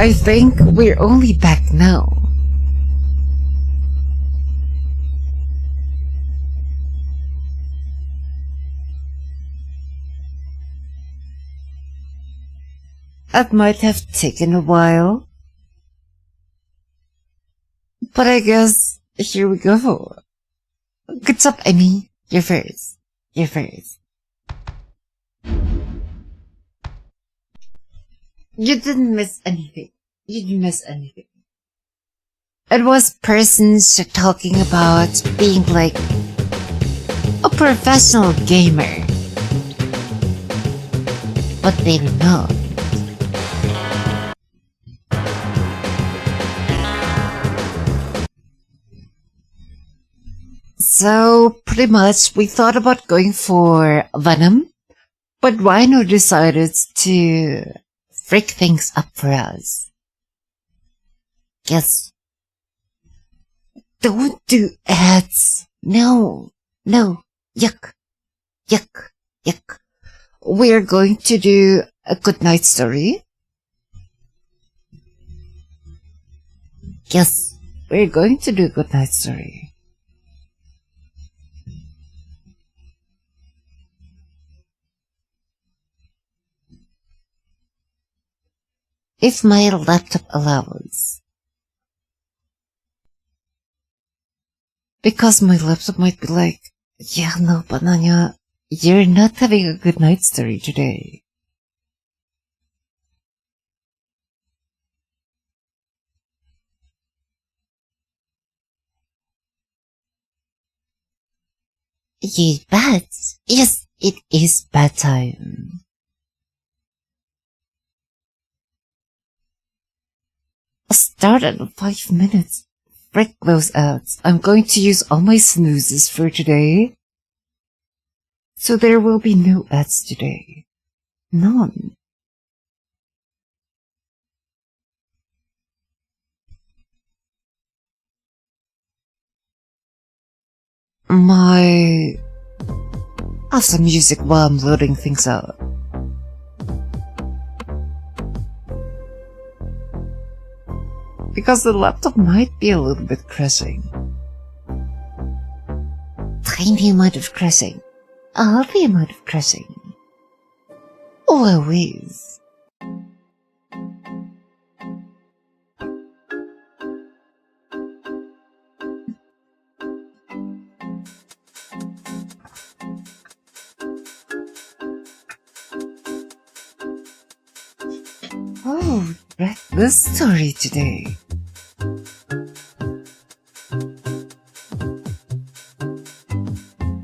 I think we're only back now. That might have taken a while. But I guess here we go. Good job, Amy. You're first. You're first. You didn't miss anything. You didn't miss anything. It was persons talking about being like a professional gamer. But they're not. So, pretty much, we thought about going for Venom, but Rhino decided to freak things up for us. Yes. Don't do ads. No. No. Yuck. Yuck. Yuck. We're going to do a good night story. Yes. We're going to do a good night story. If my laptop allows. Because my laptop might be like, yeah, no, Banana, you're not having a good night story today. Yeah, bad. Yes, it is bedtime. I'll start in 5 minutes. Frick those ads. I'm going to use all my snoozes for today. So there will be no ads today. None. I have some music while I'm loading things out. Because the laptop might be a little bit crashing. Tiny amount of crashing. A healthy amount of crashing. Always. Oh, read this story today.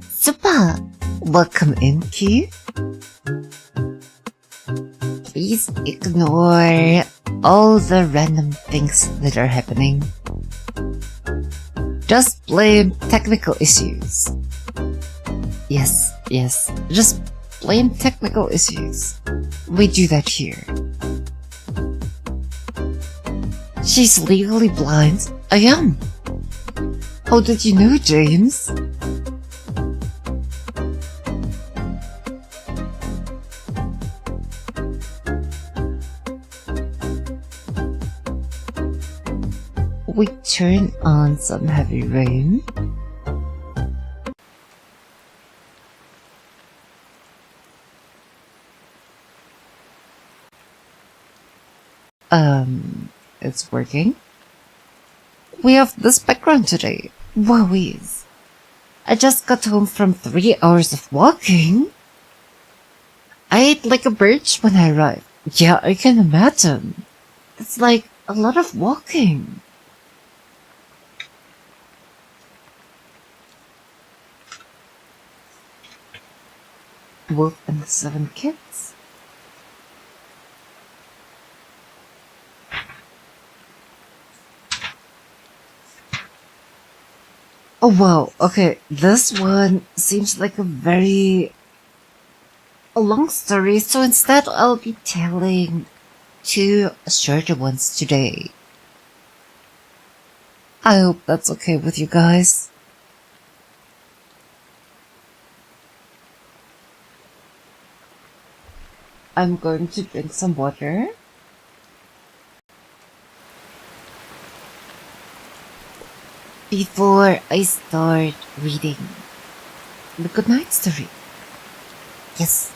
Super! Welcome in, Q. Please ignore all the random things that are happening. Just blame technical issues. Yes, yes, just blame technical issues. We do that here. She's legally blind. I am. How did you know, James? We turn on some heavy rain. It's working. We have this background today. Wowies. I just got home from 3 hours of walking. I ate like a birch when I arrived. Yeah, I can imagine. It's like a lot of walking. Wolf and the 7 kids. Oh wow, okay, this one seems like a long story, so instead I'll be telling 2 shorter ones today. I hope that's okay with you guys. I'm going to drink some water. before I start reading the goodnight story. Yes.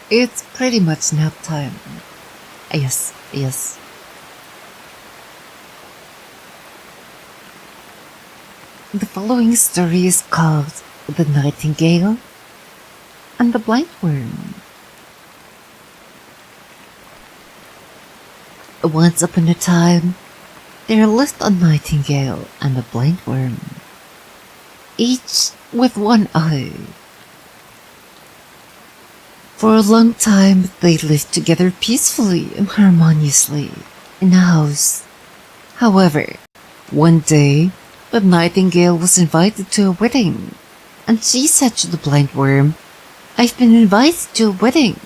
It's pretty much nap time. Yes, yes. The following story is called The Nightingale and the Blindworm. Once upon a time, there lived a nightingale and a blindworm, each with one eye. For a long time, they lived together peacefully and harmoniously in a house. However, one day, the nightingale was invited to a wedding, and she said to the blindworm, "I've been invited to a wedding,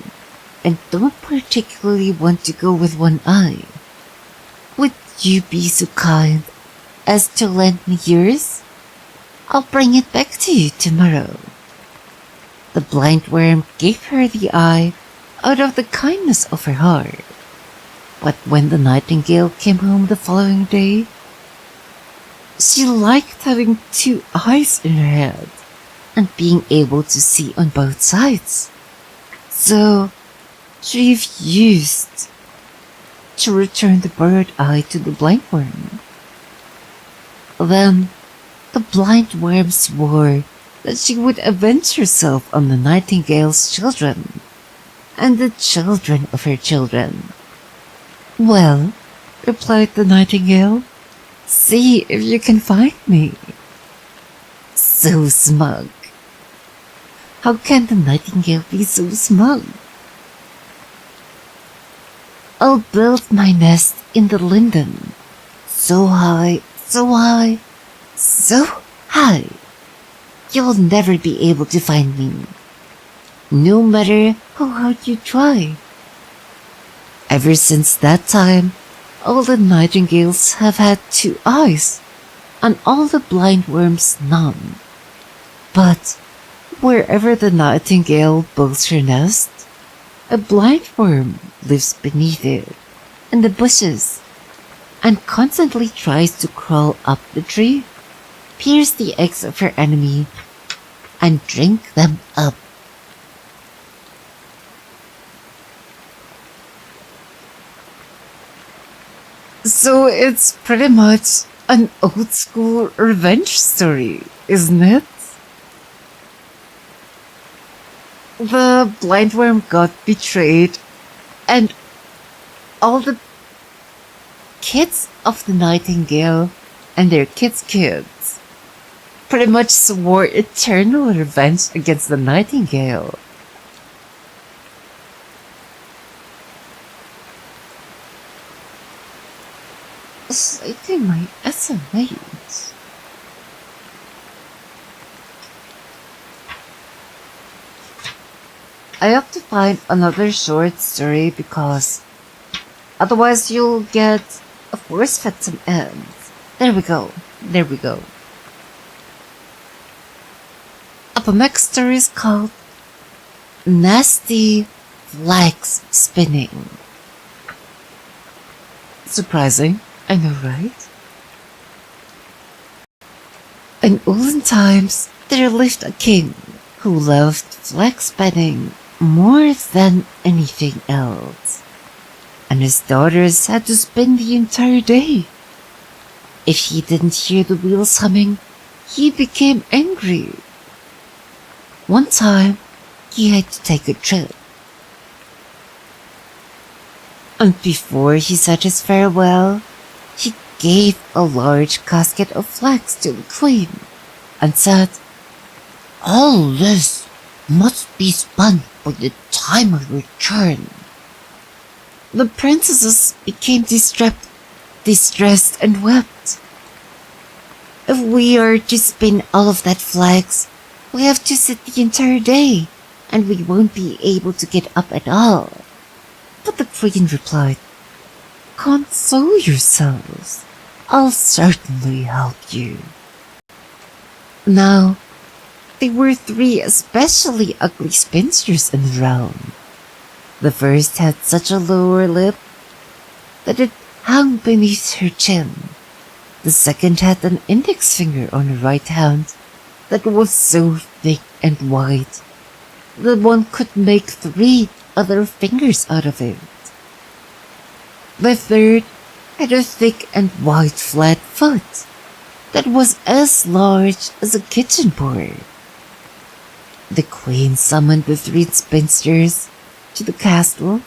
and don't particularly want to go with one eye. Would you be so kind as to lend me yours? I'll bring it back to you tomorrow." The blindworm gave her the eye out of the kindness of her heart. But when the nightingale came home the following day, she liked having two eyes in her head and being able to see on both sides. So she refused to return the bird eye to the blindworm. Then the blindworm swore that she would avenge herself on the nightingale's children and the children of her children. "Well," replied the nightingale, "see if you can find me." So smug. How can the nightingale be so smug? "I'll build my nest in the linden, so high, so high, so high, you'll never be able to find me, no matter how hard you try." Ever since that time, all the nightingales have had two eyes, and all the blindworms none. But wherever the nightingale builds her nest, a blindworm lives beneath it, in the bushes, and constantly tries to crawl up the tree, pierce the eggs of her enemy, and drink them up. So it's pretty much an old school revenge story, isn't it? The blindworm got betrayed, and all the kids of the nightingale and their kids pretty much swore eternal revenge against the nightingale. Citing my SMH. I have to find another short story because otherwise you'll get a force fed some ends. There we go. There we go. The next story is called Nasty Flags Spinning. Surprising, I know, right? In olden times, there lived a king who loved flag spinning more than anything else, and his daughters had to spin the entire day. If he didn't hear the wheels humming, he became angry. One time, he had to take a trip, and before he said his farewell, he gave a large casket of flags to the queen and said, "All this must be spun by the time I return." The princesses became distressed and wept. "If we are to spin all of that flags, we have to sit the entire day, and we won't be able to get up at all." But the queen replied, "Console yourselves. I'll certainly help you." Now, there were three especially ugly spinsters in the realm. The first had such a lower lip that it hung beneath her chin. The second had an index finger on her right hand that was so thick and white that one could make 3 other fingers out of it. The third had a thick and white flat foot that was as large as a kitchen board. The queen summoned the 3 spinsters to the castle,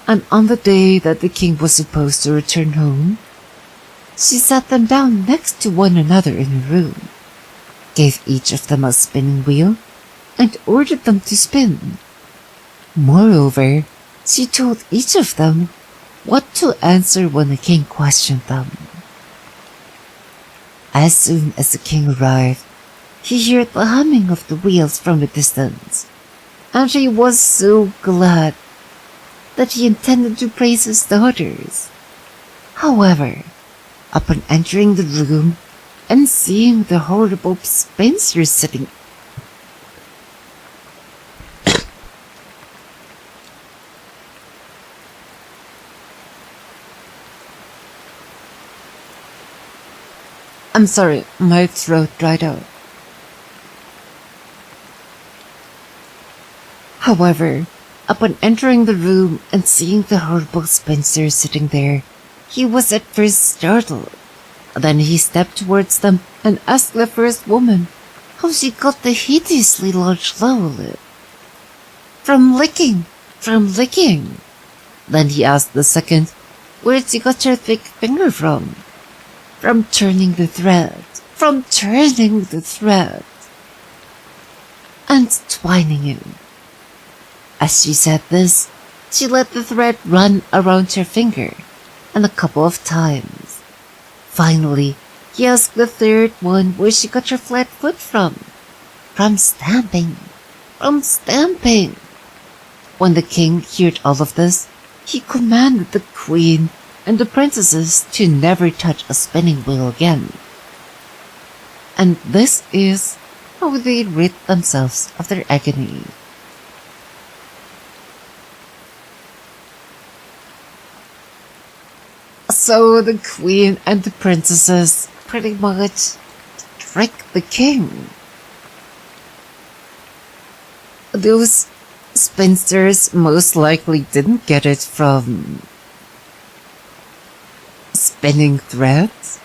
and on the day that the king was supposed to return home, she sat them down next to one another in a room, gave each of them a spinning wheel, and ordered them to spin. Moreover, she told each of them what to answer when the king questioned them. As soon as the king arrived, he heard the humming of the wheels from a distance, and he was so glad that he intended to praise his daughters. However, upon entering the room and seeing the horrible spinsters sitting I'm sorry, my throat dried out. However, upon entering the room and seeing the horrible spinster sitting there, he was at first startled. Then he stepped towards them and asked the first woman how she got the hideously large lower lip. From licking. Then he asked the second where she got her thick finger from. From turning the thread. And twining it. As she said this, she let the thread run around her finger, and a couple of times. Finally, he asked the third one where she got her flat foot from. From stamping. When the king heard all of this, he commanded the queen and the princesses to never touch a spinning wheel again. And this is how they rid themselves of their agony. So the queen and the princesses pretty much tricked the king. Those spinsters most likely didn't get it from spinning threads.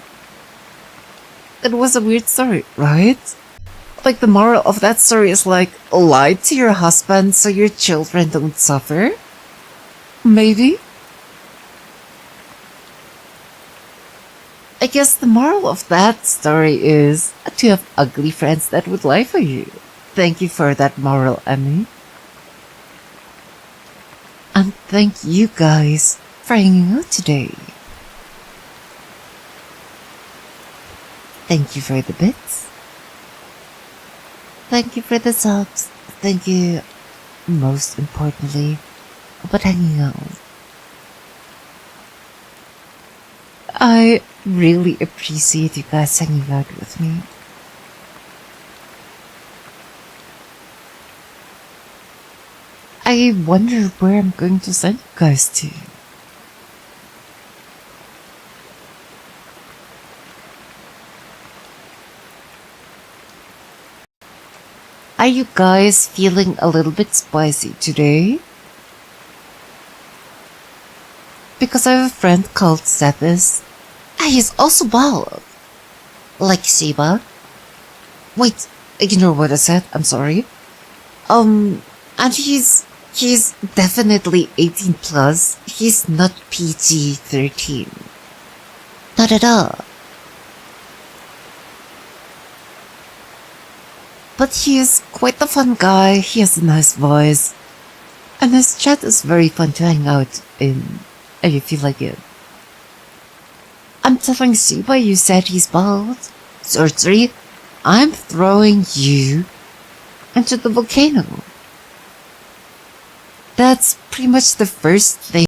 It was a weird story, right? Like the moral of that story is like, lie to your husband so your children don't suffer? Maybe? I guess the moral of that story is to have ugly friends that would lie for you. Thank you for that moral, Emmy. And thank you guys for hanging out today. Thank you for the bits. Thank you for the subs. Thank you, most importantly, about hanging out. I really appreciate you guys hanging out with me. I wonder where I'm going to send you guys to. Are you guys feeling a little bit spicy today? Because I have a friend called Sethis. He's also bald. Like Shiba. Wait, ignore what I said, I'm sorry. And he's definitely 18 plus. He's not PG-13. Not at all. But he is quite a fun guy, he has a nice voice, and his chat is very fun to hang out in, if you feel like it. I'm telling Shiba you said he's bald. Sorcery, I'm throwing you into the volcano. That's pretty much the first thing